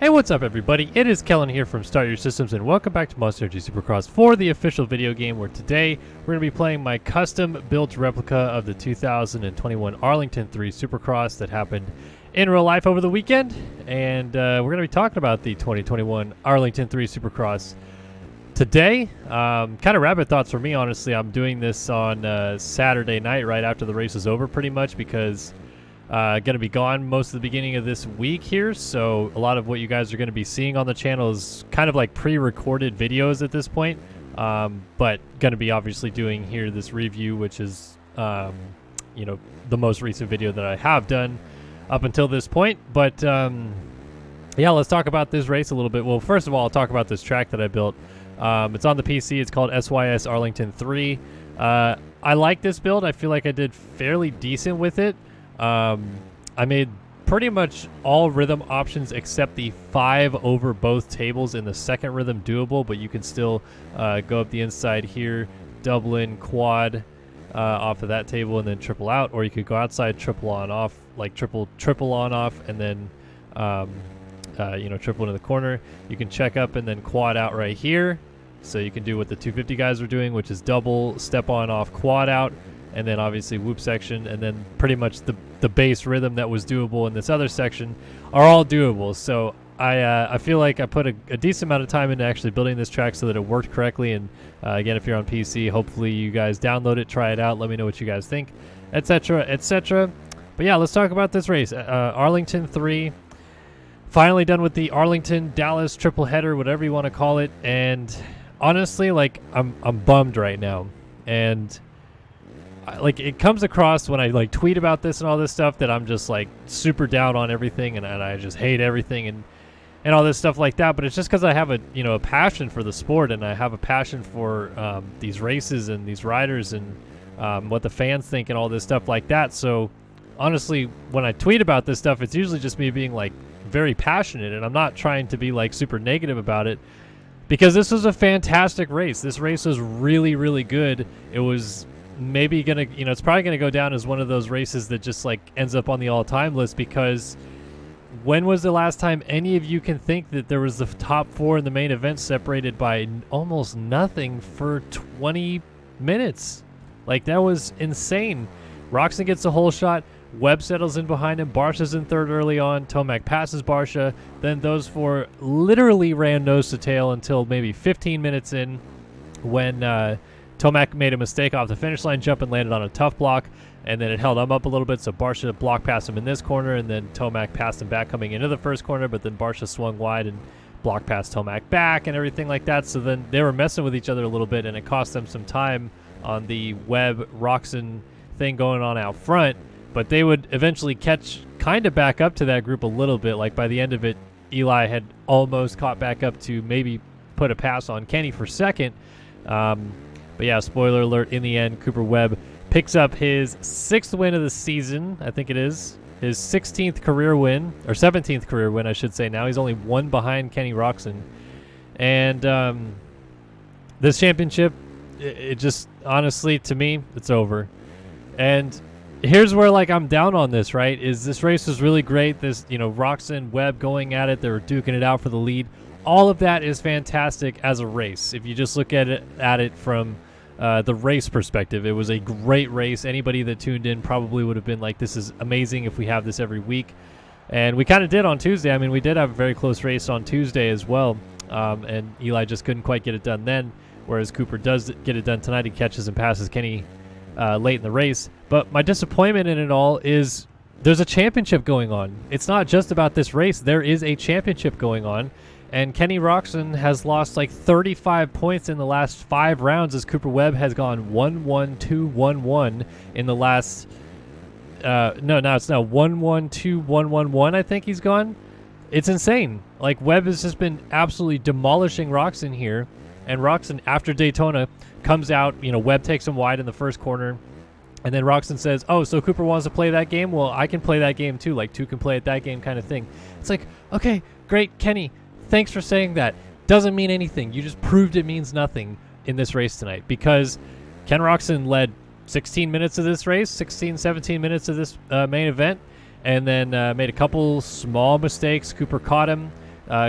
Hey, what's up everybody? It is Kellen here from Start Your Systems and welcome back to Untitled Supercross for the official video game where today we're going to be playing my custom built replica of the 2021 Arlington 3 Supercross that happened in real life over the weekend, and we're going to be talking about the 2021 Arlington 3 Supercross today. Kind of rabbit thoughts for me, honestly. I'm doing this on Saturday night right after the race is over pretty much because going to be gone most of the beginning of this week here, so a lot of what you guys are going to be seeing on the channel is kind of like pre-recorded videos at this point, but going to be obviously doing here this review, which is you know, the most recent video that I have done up until this point. But yeah, let's talk about this race a little bit. Well, first of all, I'll talk about this track that I built. It's on the PC. It's called SYS Arlington 3. I like this build. I feel like I did fairly decent with it. I made pretty much all rhythm options except the 5 over both tables in the second rhythm doable, but you can still go up the inside here, double in, quad off of that table, and then triple out, or you could go outside, triple on off, like triple on off, and then you know, triple into the corner. You can check up and then quad out right here, so you can do what the 250 guys were doing, which is double, step on off, quad out, and then obviously whoop section, and then pretty much the base rhythm that was doable in this other section are all doable. So I feel like I put a decent amount of time into actually building this track so that it worked correctly. And again, if you're on PC, hopefully you guys download it, try it out, let me know what you guys think, etc., etc. But yeah, let's talk about this race. Arlington 3, finally done with the Arlington Dallas triple header, whatever you want to call it. And honestly, like, I'm bummed right now, and like, it comes across when I like tweet about this and all this stuff that I'm just like super down on everything, and I just hate everything and all this stuff like that. But it's just because I have a passion for the sport, and I have a passion for these races and these riders and what the fans think and all this stuff like that. So honestly, when I tweet about this stuff, it's usually just me being like very passionate, and I'm not trying to be like super negative about it, because this was a fantastic race. This race was really, really good. It was maybe gonna, it's probably gonna go down as one of those races that just like ends up on the all-time list, because when was the last time any of you can think that there was the top 4 in the main event separated by almost nothing for 20 minutes? Like, that was insane. Roczen gets a whole shot, Webb settles in behind him, Barsha's in third early on, Tomac passes Barsha, then those 4 literally ran nose to tail until maybe 15 minutes in, when Tomac made a mistake off the finish line jump and landed on a tough block, and then it held him up a little bit, so Barsha blocked past him in this corner, and then Tomac passed him back coming into the first corner, but then Barsha swung wide and blocked past Tomac back and everything like that. So then they were messing with each other a little bit, and it cost them some time on the Webb Roczen thing going on out front, but they would eventually catch kind of back up to that group a little bit. Like, by the end of it, Eli had almost caught back up to maybe put a pass on Kenny for second. But yeah, spoiler alert, in the end, Cooper Webb picks up his 6th win of the season, I think it is. His 16th career win, or 17th career win, I should say now. He's only 1 behind Kenny Roczen. And this championship, it just, honestly, to me, it's over. And here's where, like, I'm down on this, right, is this race was really great. This, Roczen, Webb going at it. They were duking it out for the lead. All of that is fantastic as a race. If you just look at it from the race perspective, it was a great race. Anybody that tuned in probably would have been like, this is amazing if we have this every week. And we kind of did on Tuesday. I mean, we did have a very close race on Tuesday as well. And Eli just couldn't quite get it done then, whereas Cooper does get it done tonight. He catches and passes Kenny late in the race. But my disappointment in it all is there's a championship going on. It's not just about this race. There is a championship going on. And Kenny Roczen has lost like 35 points in the last 5 rounds, as Cooper Webb has gone 1-1, 2-1-1 in the last no, it's now 1-1, 2-1-1-1, I think he's gone. It's insane. Like, Webb has just been absolutely demolishing Roczen here. And Roczen, after Daytona, comes out, Webb takes him wide in the first corner. And then Roczen says, oh, so Cooper wants to play that game? Well, I can play that game too. Like, 2 can play at that game kind of thing. It's like, okay, great, Kenny. Thanks for saying that. Doesn't mean anything. You just proved it means nothing in this race tonight, because Ken Roczen led 16 minutes of this race, 16, 17 minutes of this main event, and then made a couple small mistakes. Cooper caught him.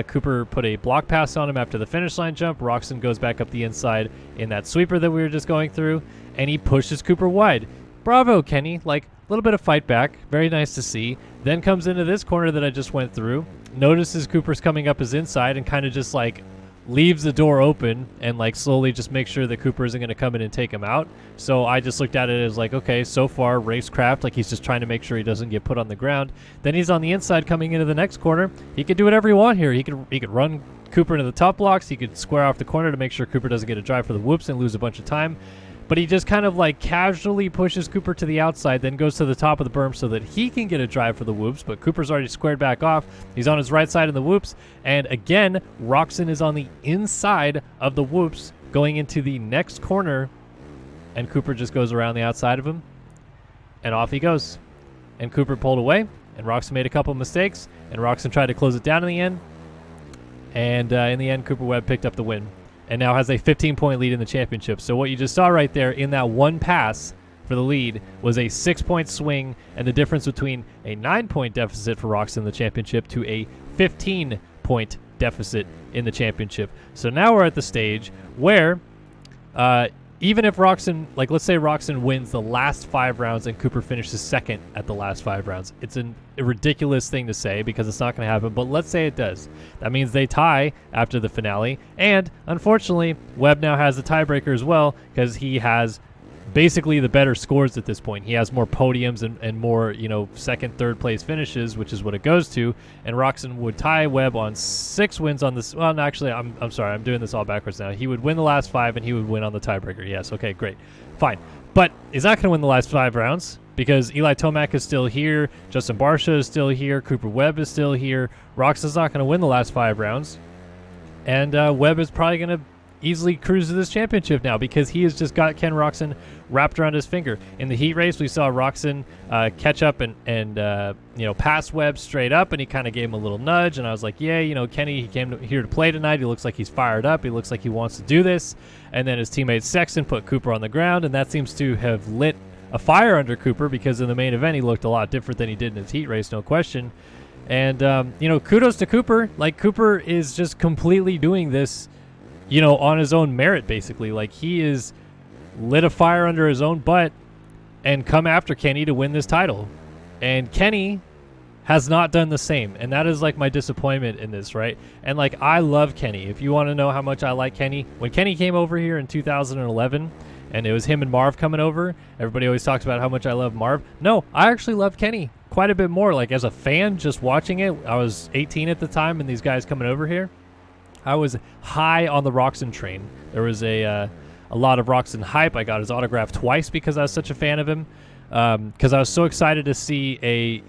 Cooper put a block pass on him after the finish line jump. Roczen goes back up the inside in that sweeper that we were just going through, and he pushes Cooper wide. Bravo, Kenny. Like, a little bit of fight back. Very nice to see. Then comes into this corner that I just went through. Notices Cooper's coming up his inside and kind of just, like, leaves the door open and, like, slowly just makes sure that Cooper isn't going to come in and take him out. So I just looked at it as, like, okay, so far, racecraft. Like, he's just trying to make sure he doesn't get put on the ground. Then he's on the inside coming into the next corner. He could do whatever he wants here. He could run Cooper into the top blocks. He could square off the corner to make sure Cooper doesn't get a drive for the whoops and lose a bunch of time. But he just kind of like casually pushes Cooper to the outside, then goes to the top of the berm so that he can get a drive for the whoops. But Cooper's already squared back off. He's on his right side in the whoops. And again, Roczen is on the inside of the whoops going into the next corner. And Cooper just goes around the outside of him. And off he goes. And Cooper pulled away. And Roczen made a couple of mistakes. And Roczen tried to close it down in the end. And in the end, Cooper Webb picked up the win. And now has a 15-point lead in the championship. So what you just saw right there in that one pass for the lead was a 6-point swing, and the difference between a 9-point deficit for Roczen in the championship to a 15-point deficit in the championship. So now we're at the stage where even if Roczen, like let's say Roczen wins the last 5 rounds and Cooper finishes second at the last 5 rounds. It's a ridiculous thing to say because it's not going to happen, but let's say it does. That means they tie after the finale, and unfortunately, Webb now has a tiebreaker as well because he has basically the better scores at this point. He has more podiums and more, second, third place finishes, which is what it goes to. And Roczen would tie Webb on 6 wins on this. Well, no, actually, I'm sorry. I'm doing this all backwards now. He would win the last 5 and he would win on the tiebreaker. Yes. Okay, great. Fine. But he's not going to win the last 5 rounds because Eli Tomac is still here. Justin Barcia is still here. Cooper Webb is still here. Roczen's not going to win the last 5 rounds. And Webb is probably going to easily cruise to this championship now because he has just got Ken Roczen wrapped around his finger. In the heat race, we saw Roczen catch up and pass Webb straight up, and he kind of gave him a little nudge, and I was like, yeah, Kenny, he came here to play tonight. He looks like he's fired up. He looks like he wants to do this. And then his teammate Sexton put Cooper on the ground, and that seems to have lit a fire under Cooper because in the main event, he looked a lot different than he did in his heat race, no question. And, kudos to Cooper. Like, Cooper is just completely doing this on his own merit, basically. Like, he is lit a fire under his own butt and come after Kenny to win this title. And Kenny has not done the same. And that is, like, my disappointment in this, right? And, like, I love Kenny. If you want to know how much I like Kenny, when Kenny came over here in 2011, and it was him and Marv coming over, everybody always talks about how much I love Marv. No, I actually love Kenny quite a bit more. Like, as a fan, just watching it, I was 18 at the time, and these guys coming over here, I was high on the Roczen train. There was a lot of Roczen hype. I got his autograph twice because I was such a fan of him. Because I was so excited to see a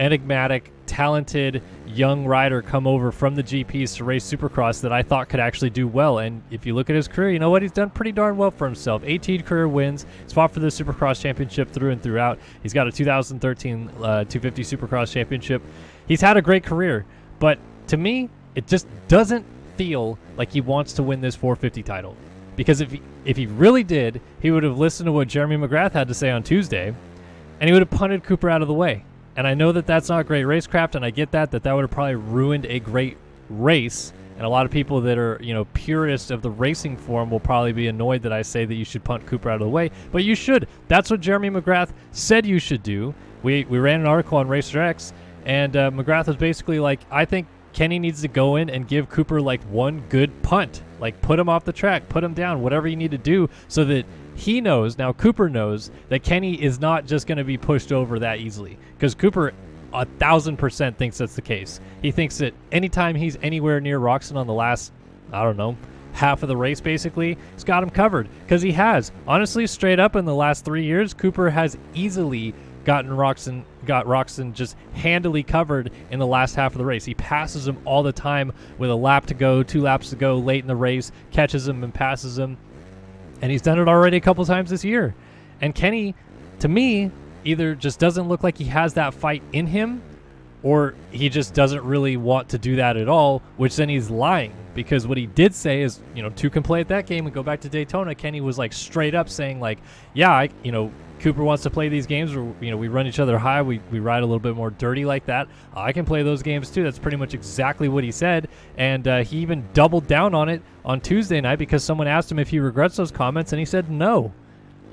enigmatic, talented young rider come over from the GPs to race Supercross that I thought could actually do well. And if you look at his career, you know what? He's done pretty darn well for himself. 18 career wins. He's fought for the Supercross championship through and throughout. He's got a 2013 250 Supercross championship. He's had a great career, but to me, it just doesn't feel like he wants to win this 450 title. Because if he really did, he would have listened to what Jeremy McGrath had to say on Tuesday, and he would have punted Cooper out of the way. And I know that that's not great racecraft, and I get that would have probably ruined a great race. And a lot of people that are, purists of the racing form will probably be annoyed that I say that you should punt Cooper out of the way. But you should. That's what Jeremy McGrath said you should do. We ran an article on Racer X, and McGrath was basically like, I think Kenny needs to go in and give Cooper like one good punt, like put him off the track, put him down, whatever you need to do so that he knows, now Cooper knows that Kenny is not just going to be pushed over that easily, because Cooper 1,000% thinks that's the case. He thinks that anytime he's anywhere near Roczen on the last, half of the race basically, he's got him covered, because he has. Honestly, straight up in the last 3 years, Cooper has easily got Roczen just handily covered in the last half of the race. He passes him all the time with a lap to go, 2 laps to go late in the race, catches him and passes him. And he's done it already a couple times this year. And Kenny, to me, either just doesn't look like he has that fight in him, or he just doesn't really want to do that at all, which then he's lying, because what he did say is, two can play at that game and go back to Daytona. Kenny was like straight up saying like, yeah, Cooper wants to play these games where, we run each other high, we ride a little bit more dirty like that. I can play those games too. That's pretty much exactly what he said, and he even doubled down on it on Tuesday night because someone asked him if he regrets those comments, and he said no.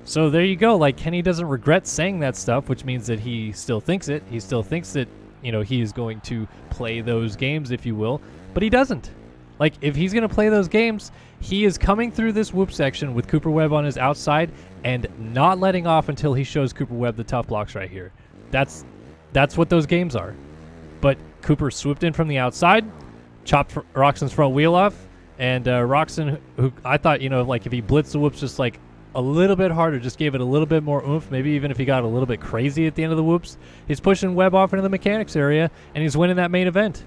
So there you go. Like, Kenny doesn't regret saying that stuff, which means that he still thinks it. He still thinks that, he is going to play those games, if you will, but he doesn't. Like, if he's going to play those games, he is coming through this whoop section with Cooper Webb on his outside and not letting off until he shows Cooper Webb the tough blocks right here. That's what those games are. But Cooper swooped in from the outside, chopped Roxon's front wheel off, and Roxon, who I thought, like if he blitzed the whoops just like a little bit harder, just gave it a little bit more oomph, maybe even if he got a little bit crazy at the end of the whoops, he's pushing Webb off into the mechanics area, and he's winning that main event.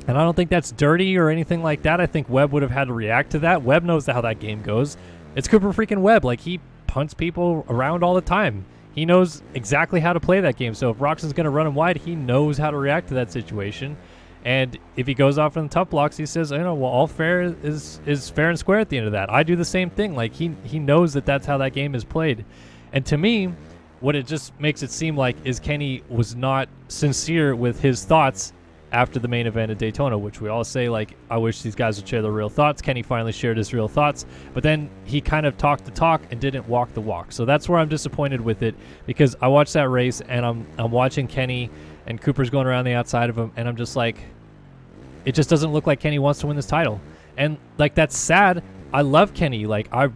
And I don't think that's dirty or anything like that. I think Webb would have had to react to that. Webb knows how that game goes. It's Cooper freaking Webb. Like, he punts people around all the time. He knows exactly how to play that game. So if Roxon's going to run him wide, he knows how to react to that situation. And if he goes off in the tough blocks, he says, well, all fair is fair and square at the end of that. I do the same thing. Like, he knows that that's how that game is played. And to me, what it just makes it seem like is Kenny was not sincere with his thoughts after the main event at Daytona, which we all say, like, I wish these guys would share their real thoughts. Kenny finally shared his real thoughts, but then he kind of talked the talk and didn't walk the walk. So that's where I'm disappointed with it, because I watched that race and I'm watching Kenny and Cooper's going around the outside of him, and I'm just like, it just doesn't look like Kenny wants to win this title. And like, that's sad. I love Kenny. Like, I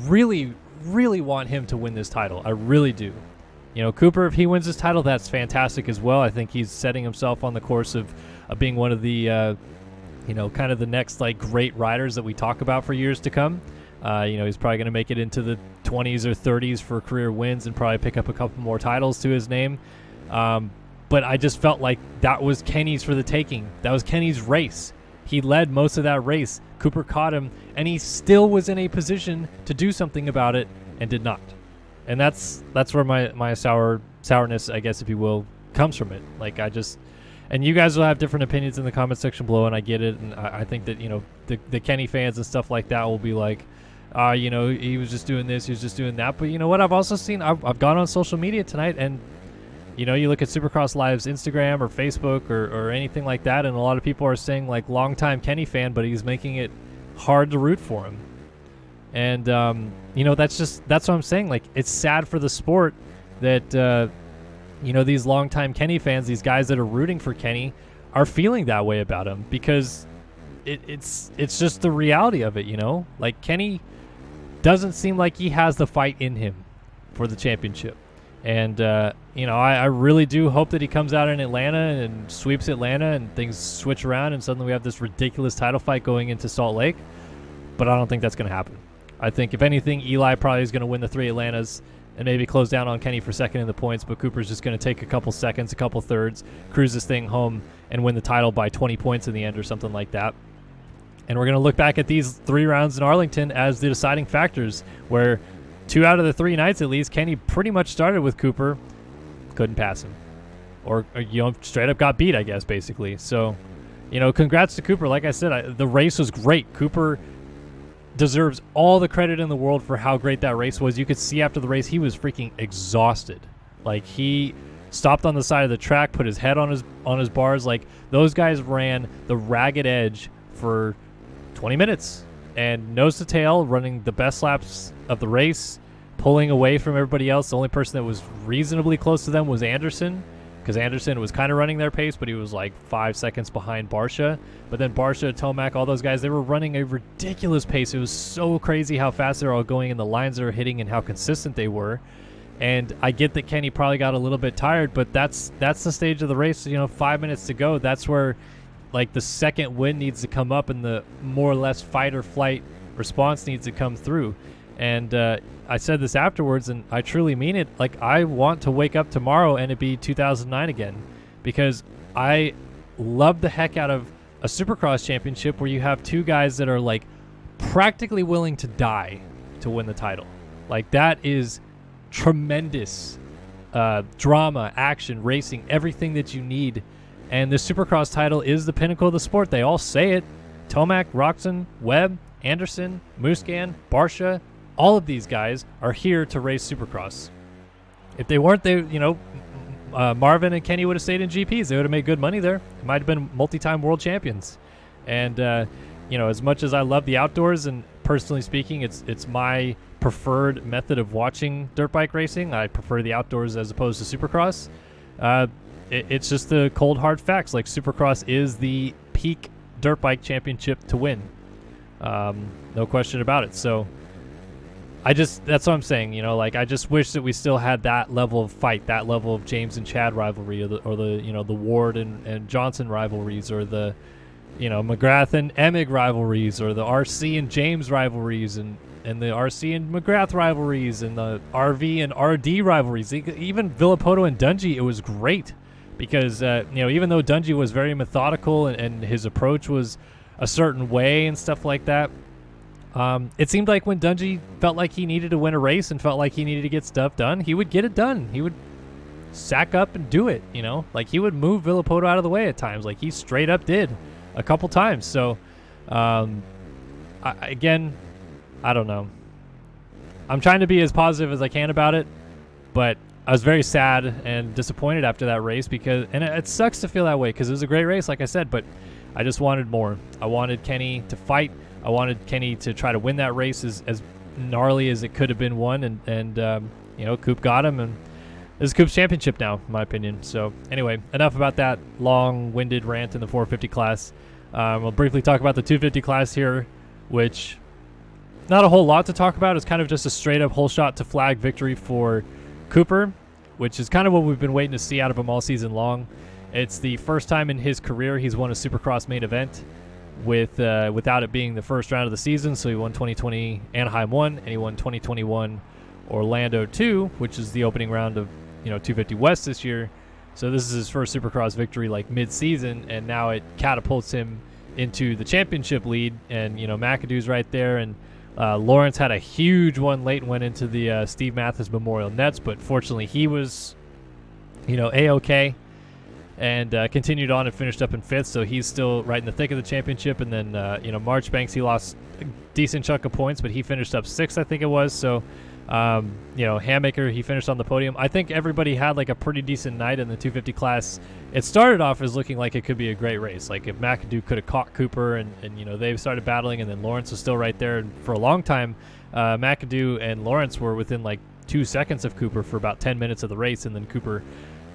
really, really want him to win this title. I really do. Cooper, if he wins this title, that's fantastic as well. I think he's setting himself on the course of being one of the, kind of the next like great riders that we talk about for years to come. He's probably going to make it into the 20s or 30s for career wins and probably pick up a couple more titles to his name. But I just felt like that was Kenny's for the taking. That was Kenny's race. He led most of that race. Cooper caught him, and he still was in a position to do something about it and did not. And that's where my sourness, I guess, if you will, comes from it. Like, and you guys will have different opinions in the comment section below, and I get it. And I think that, the Kenny fans and stuff like that will be like, he was just doing this, he was just doing that. But you know what? I've also seen, I've gone on social media tonight, and you look at Supercross Live's Instagram or Facebook or anything like that, and a lot of people are saying, like, longtime Kenny fan, but he's making it hard to root for him. And, that's what I'm saying. Like, it's sad for the sport that, these longtime Kenny fans, these guys that are rooting for Kenny, are feeling that way about him, because it's just the reality of it, Like, Kenny doesn't seem like he has the fight in him for the championship. And, I really do hope that he comes out in Atlanta and sweeps Atlanta and things switch around and suddenly we have this ridiculous title fight going into Salt Lake. But I don't think that's going to happen. I think, if anything, Eli probably is going to win the 3 Atlantas and maybe close down on Kenny for second in the points, but Cooper's just going to take a couple seconds, a couple thirds, cruise this thing home, and win the title by 20 points in the end or something like that. And we're going to look back at these 3 rounds in Arlington as the deciding factors, where 2 out of the 3 nights, at least, Kenny pretty much started with Cooper, couldn't pass him. Or straight up got beat, I guess, basically. So, congrats to Cooper. Like I said, the race was great. Cooper deserves all the credit in the world for how great that race was. You could see after the race he was freaking exhausted. Like, he stopped on the side of the track, put his head on his bars. Like, those guys ran the ragged edge for 20 minutes and nose to tail, running the best laps of the race, pulling away from everybody else. The only person that was reasonably close to them was Anderson, because Anderson was kind of running their pace, but he was like 5 seconds behind Barcia. But then Barcia, Tomac, all those guys, they were running a ridiculous pace. It was so crazy how fast they were all going and the lines they were hitting and how consistent they were. And I get that Kenny probably got a little bit tired, but that's the stage of the race. 5 minutes to go. That's where, like, the second wind needs to come up and the more or less fight or flight response needs to come through. And I said this afterwards, and I truly mean it. Like, I want to wake up tomorrow and it be 2009 again, because I love the heck out of a Supercross championship where you have 2 guys that are, like, practically willing to die to win the title. Like, that is tremendous drama, action, racing, everything that you need. And the Supercross title is the pinnacle of the sport. They all say it. Tomac, Roxon, Webb, Anderson, Muscan, Barsha, all of these guys are here to race Supercross. If they weren't, Marvin and Kenny would have stayed in GPs. They would have made good money there. It might have been multi-time world champions. And, as much as I love the outdoors, and personally speaking, it's my preferred method of watching dirt bike racing. I prefer the outdoors as opposed to Supercross. It's just the cold hard facts. Like, Supercross is the peak dirt bike championship to win. No question about it. So that's what I'm saying. I just wish that we still had that level of fight, that level of James and Chad rivalry, or the Ward and Johnson rivalries, or the McGrath and Emig rivalries, or the RC and James rivalries, and the RC and McGrath rivalries, and the RV and RD rivalries. Even Villapoto and Dungey, it was great because even though Dungey was very methodical and his approach was a certain way and stuff like that, it seemed like when Dungey felt like he needed to win a race and felt like he needed to get stuff done, he would get it done. He would sack up and do it. Like, he would move Villapoto out of the way at times, like he straight up did a couple times. So I don't know. I'm trying to be as positive as I can about it, but I was very sad and disappointed after that race and it sucks to feel that way because it was a great race, like I said, but I just wanted more. I wanted Kenny to fight. I wanted Kenny to try to win that race as gnarly as it could have been won, and Coop got him, and this is Coop's championship now, in my opinion. So anyway, enough about that long-winded rant in the 450 class. We'll briefly talk about the 250 class here, which not a whole lot to talk about. It's kind of just a straight-up whole shot to flag victory for Cooper, which is kind of what we've been waiting to see out of him all season long. It's the first time in his career he's won a Supercross main event without it being the first round of the season. So he won 2020 Anaheim 1, and he won 2021 Orlando 2, which is the opening round of 250 West this year. So this is his first Supercross victory mid-season, and now it catapults him into the championship lead. And McAdoo's right there, and Lawrence had a huge one late and went into the Steve Mathis Memorial Nets, but fortunately he was A-okay, and continued on and finished up in 5th, so he's still right in the thick of the championship. And then Marchbanks, he lost a decent chunk of points, but he finished up 6th, I think it was. So Hammaker, he finished on the podium. I think everybody had a pretty decent night in the 250 class. It started off as looking like it could be a great race. Like, if McAdoo could have caught Cooper and they started battling, and then Lawrence was still right there. And for a long time, McAdoo and Lawrence were within 2 seconds of Cooper for about 10 minutes of the race, and then Cooper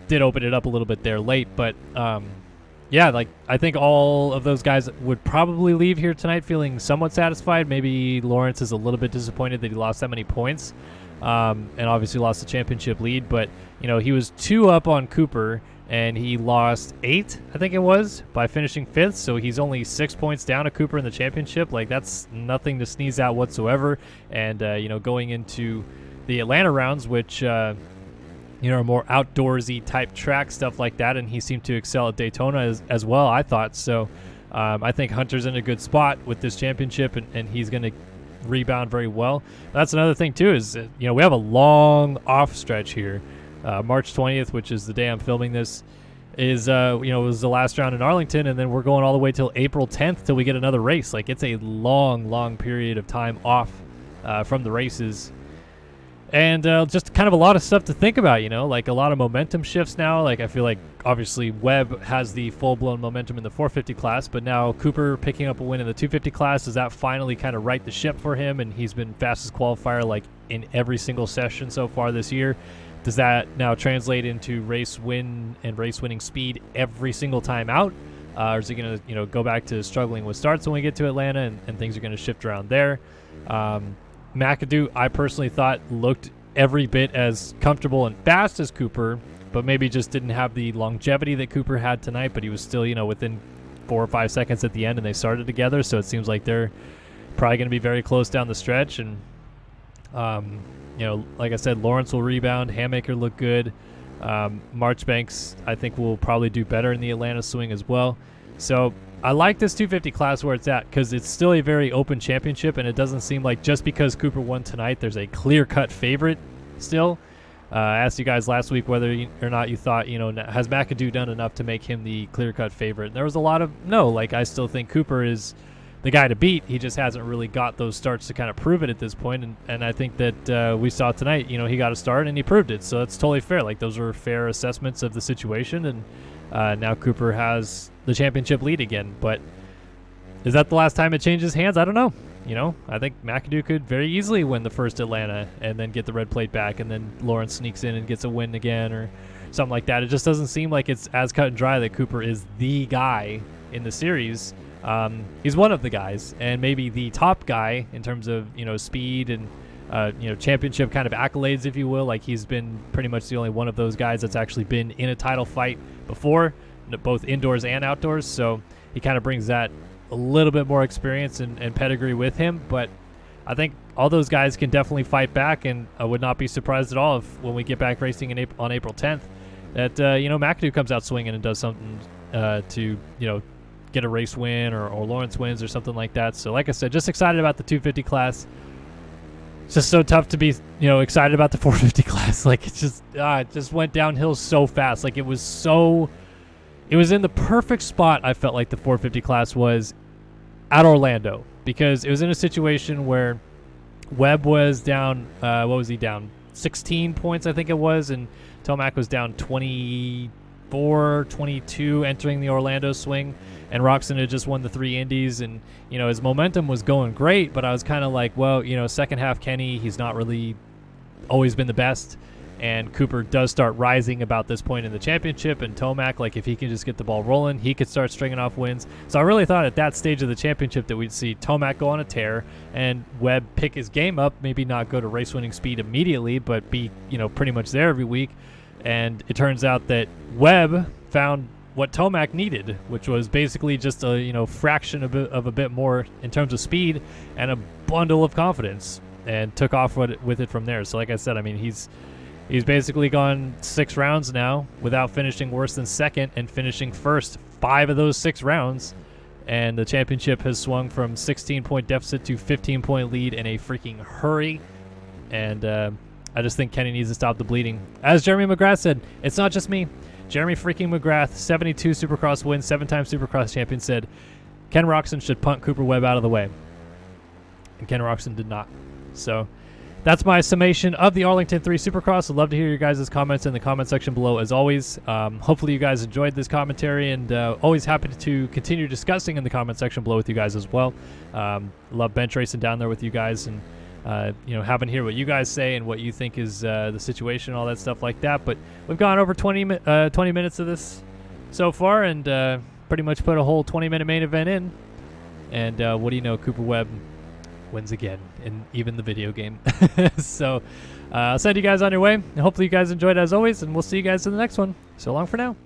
did open it up a little bit there late. But I think all of those guys would probably leave here tonight feeling somewhat satisfied. Maybe Lawrence is a little bit disappointed that he lost that many points, and obviously lost the championship lead. But he was 2 up on Cooper, and he lost 8, I think it was, by finishing 5th. So he's only 6 points down to Cooper in the championship. That's nothing to sneeze at whatsoever. And going into the Atlanta rounds, which are more outdoorsy type track, stuff like that, and he seemed to excel at Daytona as well, I thought. So I think Hunter's in a good spot with this championship, and he's going to rebound very well. That's another thing too, is we have a long off stretch here. March 20th, which is the day I'm filming this, is was the last round in Arlington, and then we're going all the way till April 10th till we get another race. It's a long period of time off from the races. And just kind of a lot of stuff to think about, a lot of momentum shifts now. I feel like obviously Webb has the full-blown momentum in the 450 class, but now Cooper picking up a win in the 250 class, does that finally kind of right the ship for him? And he's been fastest qualifier in every single session so far this year. Does that now translate into race win and race winning speed every single time out? Or is he going to go back to struggling with starts when we get to Atlanta, and things are going to shift around there? McAdoo, I personally thought, looked every bit as comfortable and fast as Cooper, but maybe just didn't have the longevity that Cooper had tonight. But he was still, within 4 or 5 seconds at the end, and they started together. So it seems like they're probably going to be very close down the stretch. And, like I said, Lawrence will rebound. Hammaker looked good. Marchbanks, I think, will probably do better in the Atlanta swing as well. So I like this 250 class where it's at, because it's still a very open championship, and it doesn't seem like just because Cooper won tonight there's a clear-cut favorite still. I asked you guys last week whether or not you thought, has McAdoo done enough to make him the clear-cut favorite? And there was a lot of no. Like, I still think Cooper is the guy to beat. He just hasn't really got those starts to kind of prove it at this point. And I think that we saw tonight, he got a start and he proved it. So that's totally fair. Like, those were fair assessments of the situation. And now Cooper has the championship lead again. But is that the last time it changes hands? I don't know. I think McAdoo could very easily win the first Atlanta and then get the red plate back, and then Lawrence sneaks in and gets a win again or something like that. It just doesn't seem like it's as cut and dry that Cooper is the guy in the series. He's one of the guys, and maybe the top guy in terms of speed and championship kind of accolades, if you will. Like, he's been pretty much the only one of those guys that's actually been in a title fight before, both indoors and outdoors. So he kind of brings that a little bit more experience and pedigree with him. But I think all those guys can definitely fight back, and I would not be surprised at all if when we get back racing on April 10th that McAdoo comes out swinging and does something to get a race win or Lawrence wins or something like that. So like I said, just excited about the 250 class. It's just so tough to be excited about the 450 class. Like, it just went downhill so fast. Like, it was in the perfect spot. I felt like the 450 class was at Orlando, because it was in a situation where Webb was down, what was he down? 16 points, I think it was, and Tomac was down 24, 22 entering the Orlando swing, and Roczen had just won the 3 Indies, and, his momentum was going great, but I was kind of like, well, second half Kenny, he's not really always been the best. And Cooper does start rising about this point in the championship, and Tomac, like, if he can just get the ball rolling, he could start stringing off wins. So I really thought at that stage of the championship that we'd see Tomac go on a tear and Webb pick his game up, maybe not go to race-winning speed immediately, but be, pretty much there every week. And it turns out that Webb found what Tomac needed, which was basically just a fraction of a bit more in terms of speed and a bundle of confidence, and took off with it from there. So like I said, I mean, He's basically gone 6 rounds now without finishing worse than second, and finishing first 5 of those 6 rounds. And the championship has swung from 16-point deficit to 15-point lead in a freaking hurry. And I just think Kenny needs to stop the bleeding. As Jeremy McGrath said, it's not just me. Jeremy freaking McGrath, 72 Supercross wins, 7-time Supercross champion, said Ken Roczen should punt Cooper Webb out of the way. And Ken Roczen did not. So that's my summation of the Arlington 3 Supercross. I'd love to hear your guys' comments in the comment section below, as always. Hopefully you guys enjoyed this commentary, and always happy to continue discussing in the comment section below with you guys as well. Love bench racing down there with you guys, and having to hear what you guys say and what you think is the situation, all that stuff like that. But we've gone over 20 minutes of this so far, and pretty much put a whole 20-minute main event in. And what do you know, Cooper Webb wins again in even the video game. So I'll send you guys on your way, and hopefully you guys enjoyed as always, and we'll see you guys in the next one. So long for now.